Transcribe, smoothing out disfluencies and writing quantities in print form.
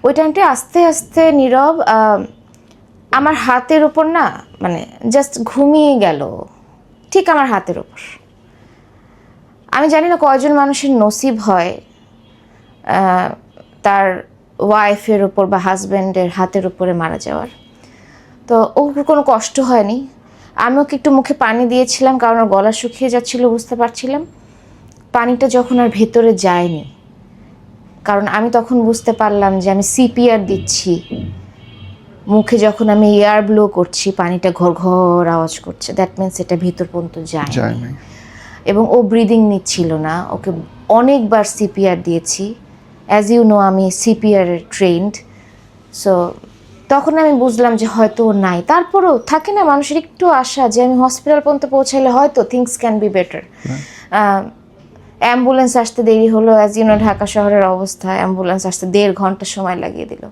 ওই টাইমটা আস্তে আস্তে নীরব আমার হাতের উপর না মানে জাস্ট ঘুমিয়ে গেল, ঠিক আমার হাতের উপর। আমি জানি না কয়জন মানুষের নসিব হয় তার ওয়াইফের উপর বা হাজব্যান্ডের হাতের উপরে মারা যাওয়ার। তো ওর কোনো কষ্ট হয়নি। আমি ওকে একটু মুখে পানি দিয়েছিলাম কারণ ওর গলা শুকিয়ে যাচ্ছিল, বুঝতে পারছিলাম। পানিটা যখন আর ভেতরে যায়নি, কারণ আমি তখন বুঝতে পারলাম যে আমি সিপিআর দিচ্ছি, মুখে যখন আমি এয়ার ব্লো করছি পানিটা ঘর ঘর আওয়াজ করছে, দ্যাট মিনস এটা ভিতর পর্যন্ত যায়নি। এবং ও ব্রিদিং নিচ্ছিল না, ওকে অনেকবার সিপিআর দিয়েছি। অ্যাজ ইউ নো আমি সিপিআর ট্রেন্ড, সো তখন আমি বুঝলাম যে হয়তো ও নাই। তারপরেও থাকে না মানুষের একটু আশা যে আমি হসপিটাল পর্যন্ত পৌঁছাইলে হয়তো things can be better. Ambulance আসতে দেরি হলো, অ্যাজ ইউ নো ঢাকা শহরের অবস্থা, অ্যাম্বুলেন্স আসতে 1.5 ঘন্টা সময় লাগিয়ে দিল।